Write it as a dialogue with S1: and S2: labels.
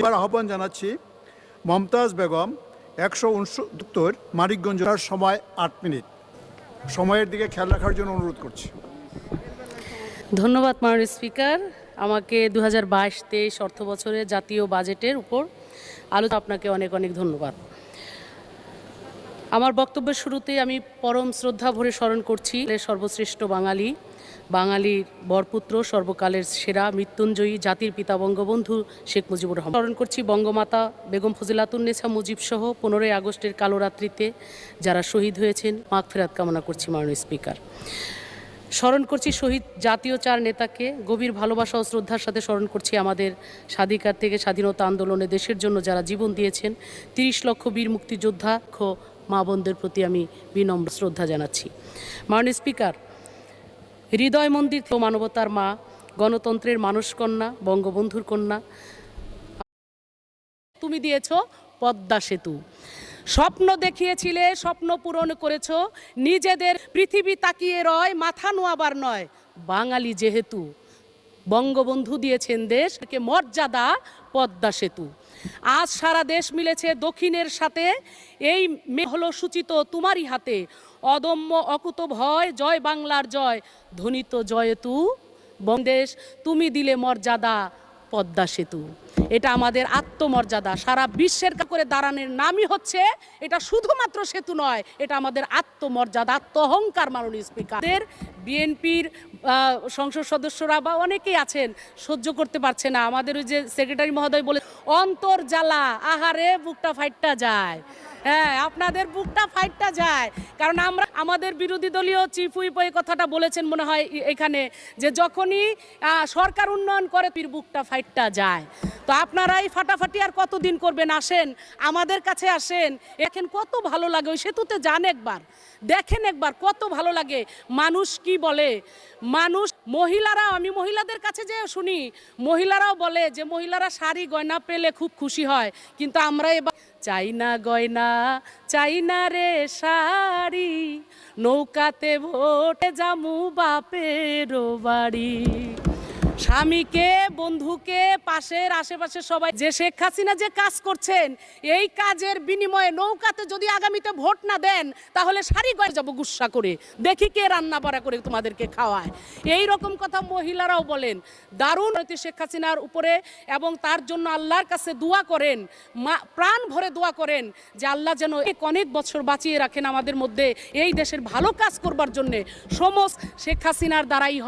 S1: এবার আহ্বান জানাচ্ছি মমতাজ বেগম 169 মানিকগঞ্জ। সময় 8 মিনিট। সময়ের দিকে খেয়াল রাখার জন্য অনুরোধ করছি।
S2: ধন্যবাদ মাননীয় স্পিকার। আমাকে 2022-23 অর্থ বছরে জাতীয় বাজেটের উপর আলোচনা আপনাকে অনেক অনেক ধন্যবাদ। আমার বক্তব্যের শুরুতেই আমি পরম শ্রদ্ধা ভরে স্মরণ করছি সর্বশ্রেষ্ঠ বাঙালির বরপুত্র, সর্বকালের সেরা, মৃত্যুঞ্জয়ী, জাতির পিতা বঙ্গবন্ধু শেখ মুজিবুর রহমান। স্মরণ করছি বঙ্গমাতা বেগম ফজিলাতুন্নেছা মুজিব সহ 15ই আগস্টের কালোরাত্রিতে যারা শহীদ হয়েছেন, মাগফিরাত কামনা করছি মাননীয় স্পিকার। স্মরণ করছি শহীদ জাতীয় 4 নেতাকে গভীর ভালোবাসা ও শ্রদ্ধার সাথে স্মরণ করছি আমাদের স্বাধিকার থেকে স্বাধীনতা আন্দোলনে দেশের জন্য যারা জীবন দিয়েছেন 30 লক্ষ বীর মুক্তিযোদ্ধা মা বোনদের প্রতি আমি বিনম্র শ্রদ্ধা জানাচ্ছি। মাননীয় স্পিকার, হৃদয় মন্দির মানবতার মা, গণতন্ত্রের মানসকন্যা, বঙ্গবন্ধুর কন্যা, তুমি দিয়েছ পদ্মা সেতু। স্বপ্ন দেখিয়েছিলে, স্বপ্ন পূরণ করেছ। নিজেদের পৃথিবী তাকিয়ে রয়, মাথা নোয়াবার নয়। বাঙালি যেহেতু বঙ্গবন্ধু দিয়েছেন দেশকে মর্যাদা, পদ্মা সেতু। আজ সারা দেশ মিলেছে দক্ষিণের সাথে, এই হলো সূচিত তোমারই হাতে। অদম্য অকুত ভয়, জয় বাংলার জয়, ধ্বনিত জয়তু বন্দেশ। তুমি দিলে মর্যাদা, পদ্মা সেতু। এটা আমাদের আত্মমর্যাদা। সারা বিশ্বের করে দাঁড়ানোর নামই হচ্ছে, এটা শুধুমাত্র সেতু নয়, এটা আমাদের আত্মমর্যাদা, আত্ম অহংকার। মাননীয় স্পিকার, বিএনপির সংসদ সদস্যরা বা অনেকেই আছেন সহ্য করতে পারছে না। আমাদের ওই যে সেক্রেটারি মহোদয় বলে অন্তর জ্বালা, আহারে বুকটা ফাইটটা যায়। হ্যাঁ, আপনাদের বুকটা ফাইটটা যায়, কারণ আমরা আমাদের বিরোধী দলীয় চিফ হুইপ এই কথাটা বলেছেন মনে হয় এখানে, যে যখনই সরকার উন্নয়ন করে পীর বুকটা ফাইটটা যায়। তো আপনারাই ফাটাফাটি আর কতদিন করবেন? আসেন আমাদের কাছে, আসেন, দেখেন কত ভালো লাগে। ওই সেতুতে যান একবার, দেখেন একবার কত ভালো লাগে। মানুষ কি বলে, মানুষ মহিলারা, আমি মহিলাদের কাছে যে শুনি, মহিলারাও বলে যে মহিলারা শাড়ি গয়না পেলে খুব খুশি হয়, কিন্তু আমরা এবার চাই না গয়না, চাই না রে শাড়ি, নৌকাতে ভোটে জামু বাপের বাড়ি। স্বামীকে, বন্ধুকে, পাশের আশেপাশে সবাই, যে শেখ হাসিনা যে কাজ করছেন, এই কাজের বিনিময়ে নৌকাতে যদি আগামীতে ভোট না দেন, তাহলে শাড়ি গয়ে যাবো গুস্সা করে, দেখি কে রান্না বাড়া করে তোমাদেরকে খাওয়ায়। এই রকম কথা মহিলারাও বলেন। দারুণ শেখ হাসিনার উপরে, এবং তার জন্য আল্লাহর কাছে দোয়া করেন, প্রাণ ভরে দোয়া করেন যে আল্লাহ যেন অনেক বছর বাঁচিয়ে রাখেন আমাদের মধ্যে এই দেশের ভালো কাজ করবার জন্যে। সমস্ত শেখ হাসিনার দ্বারাই